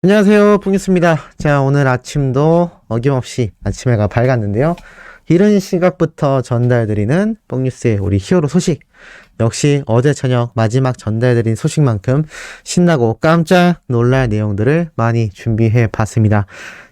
안녕하세요, 뽕뉴스입니다. 자, 오늘 아침도 어김없이 아침 해가 밝았는데요. 이른 시각부터 전달드리는 뽕뉴스의 우리 히어로 소식. 역시 어제 저녁 마지막 전달드린 소식만큼 신나고 깜짝 놀랄 내용들을 많이 준비해 봤습니다.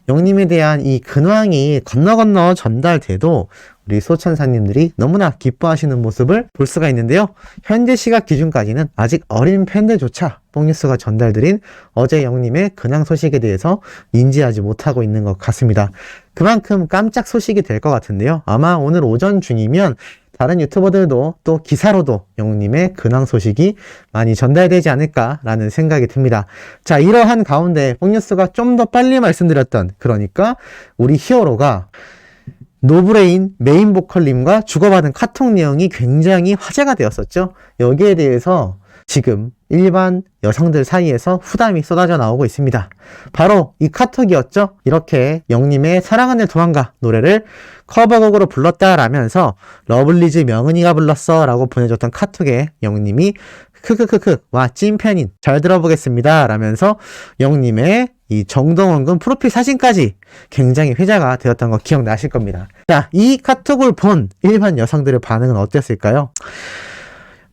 영님에 대한 이 근황이 건너 전달돼도 우리 소천사님들이 너무나 기뻐하시는 모습을 볼 수가 있는데요. 현재 시각 기준까지는 아직 어린 팬들조차 뽕뉴스가 전달드린 어제 영님의 근황 소식에 대해서 인지하지 못하고 있는 것 같습니다. 그만큼 깜짝 소식이 될 것 같은데요. 아마 오늘 오전 중이면 다른 유튜버들도 또 기사로도 영웅님의 근황 소식이 많이 전달되지 않을까라는 생각이 듭니다. 자, 이러한 가운데 뽕뉴스가 좀 더 빨리 말씀드렸던, 그러니까 우리 히어로가 노브레인 메인 보컬님과 주고받은 카톡 내용이 굉장히 화제가 되었었죠. 여기에 대해서 지금 일반 여성들 사이에서 후담이 쏟아져 나오고 있습니다. 바로 이 카톡이었죠. 이렇게 영님의 사랑하늘 도망가 노래를 커버곡으로 불렀다라면서 러블리즈 명은이가 불렀어 라고 보내줬던 카톡에 영님이 크크크크 와 찐팬인 잘 들어보겠습니다 라면서 영님의 이 정동원군 프로필 사진까지 굉장히 회자가 되었던 거 기억나실 겁니다. 자, 이 카톡을 본 일반 여성들의 반응은 어땠을까요?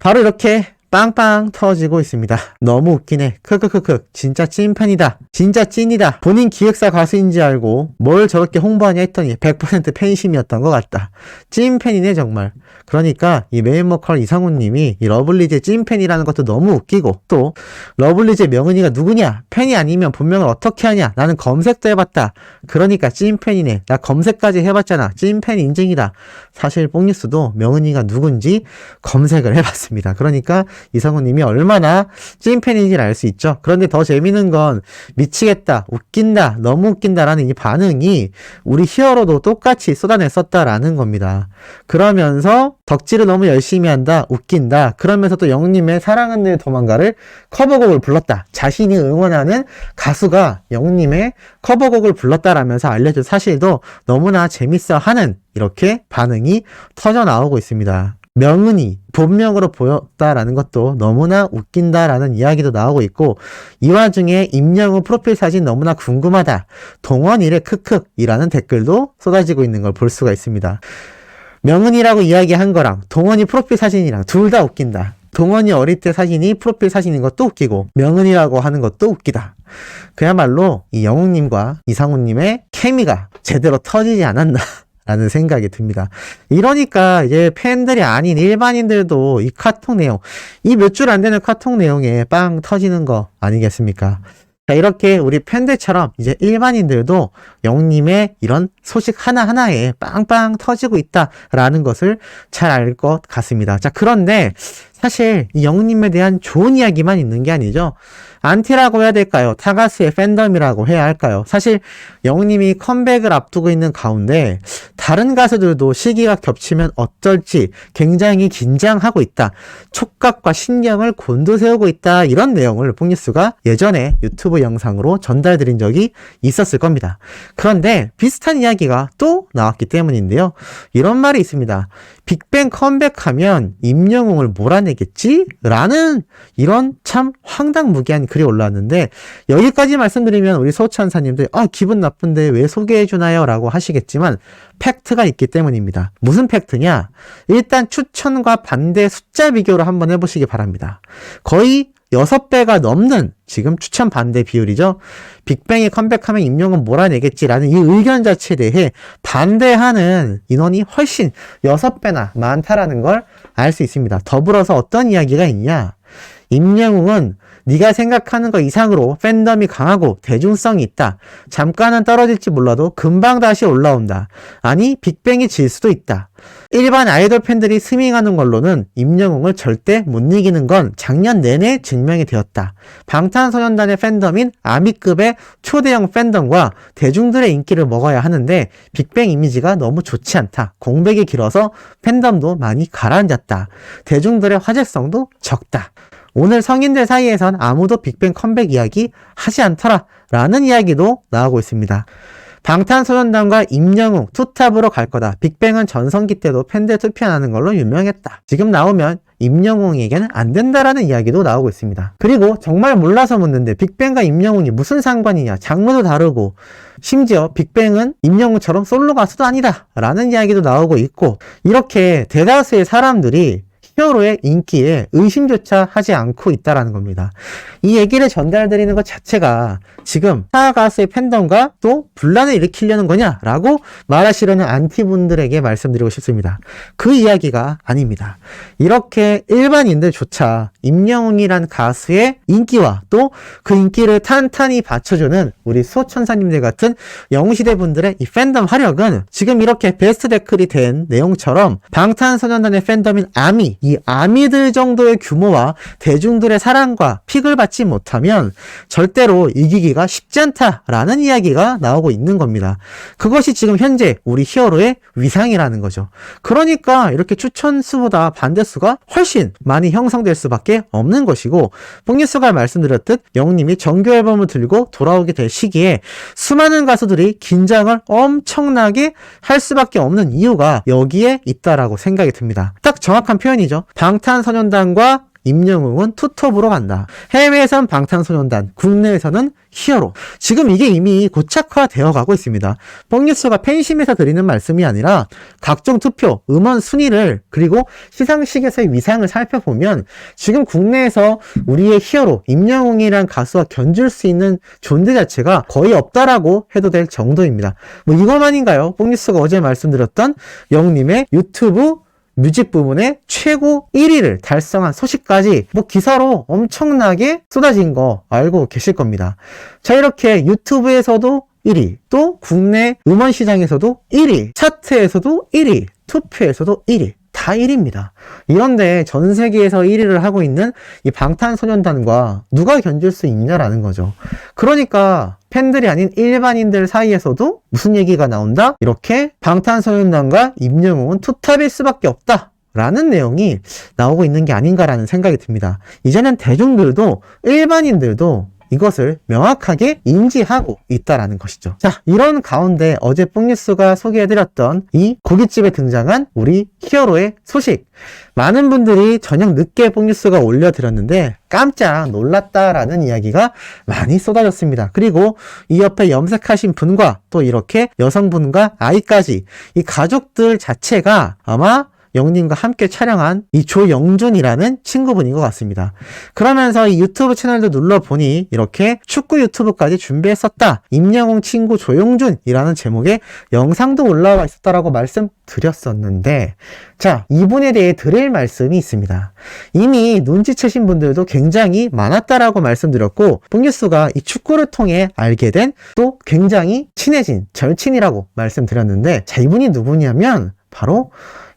바로 이렇게 빵빵 터지고 있습니다. 너무 웃기네. 크크크크 진짜 찐팬이다. 진짜 찐이다. 본인 기획사 가수인지 알고 뭘 저렇게 홍보하냐 했더니 100% 팬심이었던 것 같다. 찐팬이네 정말. 그러니까 이 메인 보컬 이상훈님이 이 러블리즈의 찐팬이라는 것도 너무 웃기고, 또 러블리즈의 명은이가 누구냐? 팬이 아니면 본명을 어떻게 하냐? 나는 검색도 해봤다. 그러니까 찐팬이네. 나 검색까지 해봤잖아. 찐팬 인증이다. 사실 뽕뉴스도 명은이가 누군지 검색을 해봤습니다. 그러니까 이상훈님이 얼마나 찐팬인지를 알 수 있죠. 그런데 더 재미있는 건 미치겠다, 웃긴다, 너무 웃긴다라는 이 반응이 우리 히어로도 똑같이 쏟아냈었다라는 겁니다. 그러면서 덕질을 너무 열심히 한다, 웃긴다. 그러면서 또 영님의 사랑은 늘 도망가를 커버곡을 불렀다. 자신이 응원하는 가수가 영님의 커버곡을 불렀다라면서 알려준 사실도 너무나 재밌어 하는 이렇게 반응이 터져 나오고 있습니다. 명은이 본명으로 보였다라는 것도 너무나 웃긴다라는 이야기도 나오고 있고, 이 와중에 임영웅 프로필 사진 너무나 궁금하다. 동원이래 크크이라는 댓글도 쏟아지고 있는 걸 볼 수가 있습니다. 명은이라고 이야기한 거랑 동원이 프로필 사진이랑 둘 다 웃긴다. 동원이 어릴 때 사진이 프로필 사진인 것도 웃기고 명은이라고 하는 것도 웃기다. 그야말로 이 영웅님과 이상훈님의 케미가 제대로 터지지 않았나 라는 생각이 듭니다. 이러니까 이제 팬들이 아닌 일반인들도 이 카톡 내용, 이 몇 줄 안 되는 카톡 내용에 빵 터지는 거 아니겠습니까? 자, 이렇게 우리 팬들처럼 이제 일반인들도 영님의 이런 소식 하나하나에 빵빵 터지고 있다라는 것을 잘 알 것 같습니다. 자, 그런데 사실 이 영님에 대한 좋은 이야기만 있는 게 아니죠. 안티라고 해야 될까요? 타가수의 팬덤이라고 해야 할까요? 사실 영님이 컴백을 앞두고 있는 가운데 다른 가수들도 시기가 겹치면 어쩔지 굉장히 긴장하고 있다. 촉각과 신경을 곤두세우고 있다. 이런 내용을 뽕뉴스가 예전에 유튜브 영상으로 전달드린 적이 있었을 겁니다. 그런데 비슷한 이야기가 또 나왔기 때문인데요. 이런 말이 있습니다. 빅뱅 컴백하면 임영웅을 몰아내겠지? 라는 이런 참 황당무계한 글이 올라왔는데, 여기까지 말씀드리면 우리 소천사님들 기분 나쁜데 왜 소개해주나요? 라고 하시겠지만 팩트가 있기 때문입니다. 무슨 팩트냐? 일단 추천과 반대 숫자 비교를 한번 해보시기 바랍니다. 거의 6배가 넘는 지금 추천 반대 비율이죠. 빅뱅이 컴백하면 임영웅은 몰아내겠지라는 이 의견 자체에 대해 반대하는 인원이 훨씬 6배나 많다라는 걸 알 수 있습니다. 더불어서 어떤 이야기가 있냐? 임영웅은 네가 생각하는 것 이상으로 팬덤이 강하고 대중성이 있다. 잠깐은 떨어질지 몰라도 금방 다시 올라온다. 아니, 빅뱅이 질 수도 있다. 일반 아이돌 팬들이 스밍하는 걸로는 임영웅을 절대 못 이기는 건 작년 내내 증명이 되었다. 방탄소년단의 팬덤인 아미급의 초대형 팬덤과 대중들의 인기를 먹어야 하는데 빅뱅 이미지가 너무 좋지 않다. 공백이 길어서 팬덤도 많이 가라앉았다. 대중들의 화제성도 적다. 오늘 성인들 사이에선 아무도 빅뱅 컴백 이야기 하지 않더라 라는 이야기도 나오고 있습니다. 방탄소년단과 임영웅 투탑으로 갈 거다. 빅뱅은 전성기 때도 팬들 투표하는 걸로 유명했다. 지금 나오면 임영웅에게는 안 된다라는 이야기도 나오고 있습니다. 그리고 정말 몰라서 묻는데 빅뱅과 임영웅이 무슨 상관이냐, 장르도 다르고 심지어 빅뱅은 임영웅처럼 솔로 가수도 아니다 라는 이야기도 나오고 있고, 이렇게 대다수의 사람들이 히어로의 인기에 의심조차 하지 않고 있다라는 겁니다. 이 얘기를 전달드리는 것 자체가 지금 타 가수의 팬덤과 또 분란을 일으키려는 거냐라고 말하시려는 안티분들에게 말씀드리고 싶습니다. 그 이야기가 아닙니다. 이렇게 일반인들조차 임영웅이란 가수의 인기와 또 그 인기를 탄탄히 받쳐주는 우리 수호천사님들 같은 영웅시대 분들의 이 팬덤 화력은 지금 이렇게 베스트 댓글이 된 내용처럼 방탄소년단의 팬덤인 아미, 이 아미들 정도의 규모와 대중들의 사랑과 픽을 받지 못하면 절대로 이기기가 쉽지 않다라는 이야기가 나오고 있는 겁니다. 그것이 지금 현재 우리 히어로의 위상이라는 거죠. 그러니까 이렇게 추천수보다 반대수가 훨씬 많이 형성될 수밖에 없는 것이고, 뽕뉴스가 말씀드렸듯 영웅님이 정규 앨범을 들고 돌아오게 될 시기에 수많은 가수들이 긴장을 엄청나게 할 수밖에 없는 이유가 여기에 있다라고 생각이 듭니다. 딱 정확한 표현이죠. 방탄소년단과 임영웅은 투톱으로 간다. 해외에선 방탄소년단, 국내에서는 히어로. 지금 이게 이미 고착화되어 가고 있습니다. 뽕뉴스가 팬심에서 드리는 말씀이 아니라 각종 투표, 음원 순위를 그리고 시상식에서의 위상을 살펴보면 지금 국내에서 우리의 히어로 임영웅이란 가수와 견줄 수 있는 존재 자체가 거의 없다라고 해도 될 정도입니다. 뭐 이것만인가요? 뽕뉴스가 어제 말씀드렸던 영웅님의 유튜브 뮤직 부분에 최고 1위를 달성한 소식까지 뭐 기사로 엄청나게 쏟아진 거 알고 계실 겁니다. 자, 이렇게 유튜브에서도 1위, 또 국내 음원 시장에서도 1위, 차트에서도 1위, 투표에서도 1위. 다 1위입니다. 이런데 전 세계에서 1위를 하고 있는 이 방탄소년단과 누가 견줄 수 있냐라는 거죠. 그러니까 팬들이 아닌 일반인들 사이에서도 무슨 얘기가 나온다? 이렇게 방탄소년단과 임영웅은 투탑일 수밖에 없다 라는 내용이 나오고 있는 게 아닌가라는 생각이 듭니다. 이제는 대중들도 일반인들도 이것을 명확하게 인지하고 있다라는 것이죠. 자, 이런 가운데 어제 뽕뉴스가 소개해드렸던 이 고깃집에 등장한 우리 히어로의 소식, 많은 분들이 저녁 늦게 뽕뉴스가 올려드렸는데 깜짝 놀랐다라는 이야기가 많이 쏟아졌습니다. 그리고 이 옆에 염색하신 분과 또 이렇게 여성분과 아이까지 이 가족들 자체가 아마 영님과 함께 촬영한 이 조영준이라는 친구분인 것 같습니다. 그러면서 이 유튜브 채널도 눌러보니 이렇게 축구 유튜브까지 준비했었다. 임영웅 친구 조영준이라는 제목의 영상도 올라와 있었다라고 말씀드렸었는데, 자, 이분에 대해 드릴 말씀이 있습니다. 이미 눈치채신 분들도 굉장히 많았다라고 말씀드렸고, 뽕뉴스가 이 축구를 통해 알게 된 또 굉장히 친해진 절친이라고 말씀드렸는데, 자, 이분이 누구냐면 바로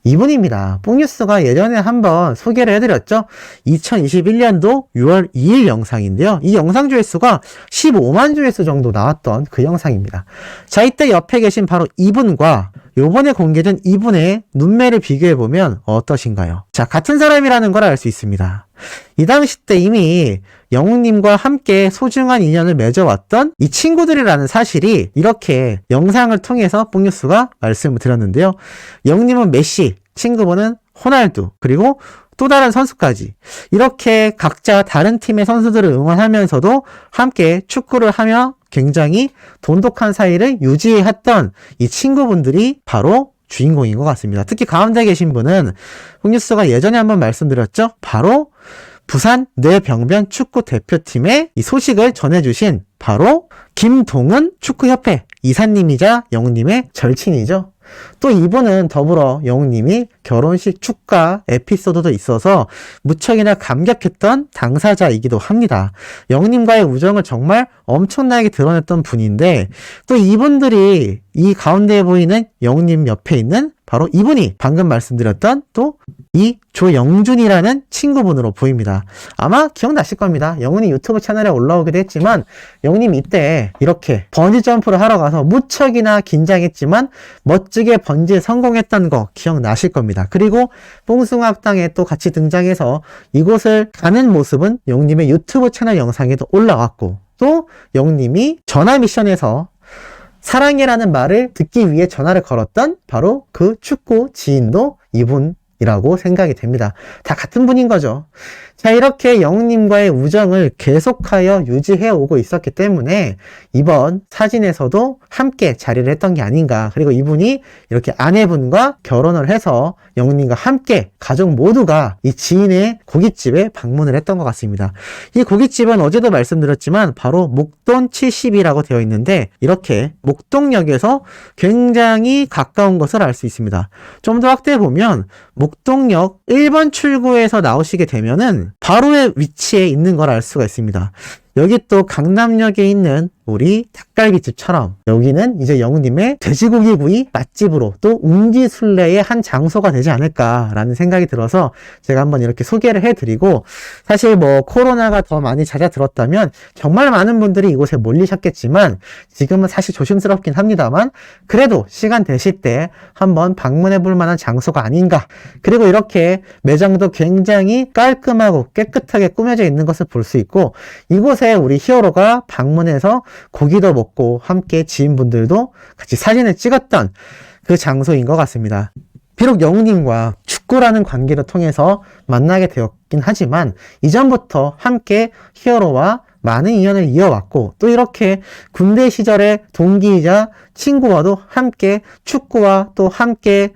이분입니다. 뽕뉴스가 예전에 한번 소개를 해드렸죠. 2021년도 6월 2일 영상인데요. 이 영상 조회수가 15만 조회수 정도 나왔던 그 영상입니다. 자, 이때 옆에 계신 바로 이분과 요번에 공개된 이분의 눈매를 비교해보면 어떠신가요? 자, 같은 사람이라는 걸 알 수 있습니다. 이 당시 때 이미 영웅님과 함께 소중한 인연을 맺어왔던 이 친구들이라는 사실이 이렇게 영상을 통해서 뽕뉴스가 말씀을 드렸는데요. 영웅님은 메시, 친구분은 호날두, 그리고 또 다른 선수까지 이렇게 각자 다른 팀의 선수들을 응원하면서도 함께 축구를 하며 굉장히 돈독한 사이를 유지했던 이 친구분들이 바로 주인공인 것 같습니다. 특히 가운데 계신 분은 뽕뉴스가 예전에 한번 말씀드렸죠. 바로 부산 뇌병변 축구 대표팀의 이 소식을 전해주신 바로 김동은 축구협회 이사님이자 영웅님의 절친이죠. 또 이분은 더불어 영웅님이 결혼식 축가 에피소드도 있어서 무척이나 감격했던 당사자이기도 합니다. 영웅님과의 우정을 정말 엄청나게 드러냈던 분인데, 또 이분들이 이 가운데에 보이는 영웅님 옆에 있는 바로 이분이 방금 말씀드렸던 또 이 조영준이라는 친구분으로 보입니다. 아마 기억나실 겁니다. 영훈이 유튜브 채널에 올라오기도 했지만 영훈님 이때 이렇게 번지 점프를 하러 가서 무척이나 긴장했지만 멋지게 번지에 성공했던 거 기억나실 겁니다. 그리고 뽕숭아학당에 또 같이 등장해서 이곳을 가는 모습은 영훈님의 유튜브 채널 영상에도 올라왔고, 또 영훈님이 전화 미션에서 사랑해라는 말을 듣기 위해 전화를 걸었던 바로 그 축구 지인도 이분 이라고 생각이 됩니다. 다 같은 분인 거죠. 자, 이렇게 영웅님과의 우정을 계속하여 유지해 오고 있었기 때문에 이번 사진에서도 함께 자리를 했던 게 아닌가. 그리고 이분이 이렇게 아내분과 결혼을 해서 영웅님과 함께 가족 모두가 이 지인의 고깃집에 방문을 했던 것 같습니다. 이 고깃집은 어제도 말씀드렸지만 바로 목돈 70이라고 되어 있는데 이렇게 목동역에서 굉장히 가까운 것을 알 수 있습니다. 좀 더 확대해 보면 목동역 1번 출구에서 나오시게 되면은 바로의 위치에 있는 걸 알 수가 있습니다. 여기 또 강남역에 있는 우리 닭갈비집처럼 여기는 이제 영웅님의 돼지고기 구이 맛집으로 또 웅지순례의 한 장소가 되지 않을까라는 생각이 들어서 제가 한번 이렇게 소개를 해드리고, 사실 뭐 코로나가 더 많이 잦아들었다면 정말 많은 분들이 이곳에 몰리셨겠지만 지금은 사실 조심스럽긴 합니다만 그래도 시간 되실 때 한번 방문해 볼 만한 장소가 아닌가. 그리고 이렇게 매장도 굉장히 깔끔하고 깨끗하게 꾸며져 있는 것을 볼 수 있고, 이곳에 우리 히어로가 방문해서 고기도 먹고 함께 지인분들도 같이 사진을 찍었던 그 장소인 것 같습니다. 비록 영웅님과 축구라는 관계를 통해서 만나게 되었긴 하지만 이전부터 함께 히어로와 많은 인연을 이어왔고, 또 이렇게 군대 시절의 동기이자 친구와도 함께 축구와 또 함께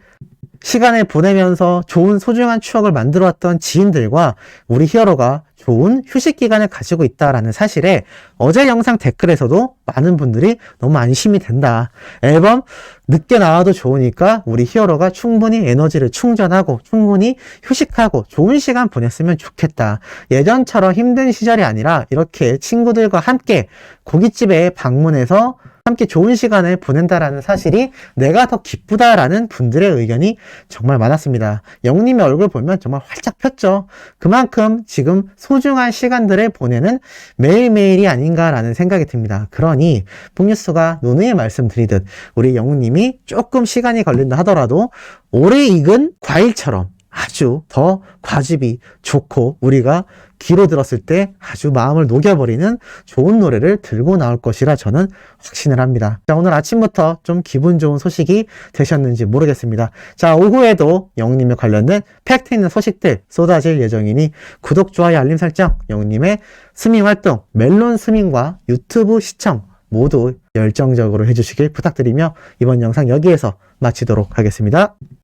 시간을 보내면서 좋은 소중한 추억을 만들어왔던 지인들과 우리 히어로가 좋은 휴식 기간을 가지고 있다라는 사실에 어제 영상 댓글에서도 많은 분들이 너무 안심이 된다. 앨범 늦게 나와도 좋으니까 우리 히어로가 충분히 에너지를 충전하고 충분히 휴식하고 좋은 시간 보냈으면 좋겠다. 예전처럼 힘든 시절이 아니라 이렇게 친구들과 함께 고깃집에 방문해서 함께 좋은 시간을 보낸다라는 사실이 내가 더 기쁘다라는 분들의 의견이 정말 많았습니다. 영웅님의 얼굴 보면 정말 활짝 폈죠. 그만큼 지금 소중한 시간들을 보내는 매일매일이 아닌가라는 생각이 듭니다. 그러니 뽕뉴스가 누누이 말씀드리듯 우리 영웅님이 조금 시간이 걸린다 하더라도 오래 익은 과일처럼 아주 더 과즙이 좋고 우리가 귀로 들었을 때 아주 마음을 녹여버리는 좋은 노래를 들고 나올 것이라 저는 확신을 합니다. 자, 오늘 아침부터 좀 기분 좋은 소식이 되셨는지 모르겠습니다. 자, 오후에도 영웅님에 관련된 팩트 있는 소식들 쏟아질 예정이니 구독, 좋아요, 알림 설정, 영웅님의 스밍 활동, 멜론 스밍과 유튜브 시청 모두 열정적으로 해주시길 부탁드리며 이번 영상 여기에서 마치도록 하겠습니다.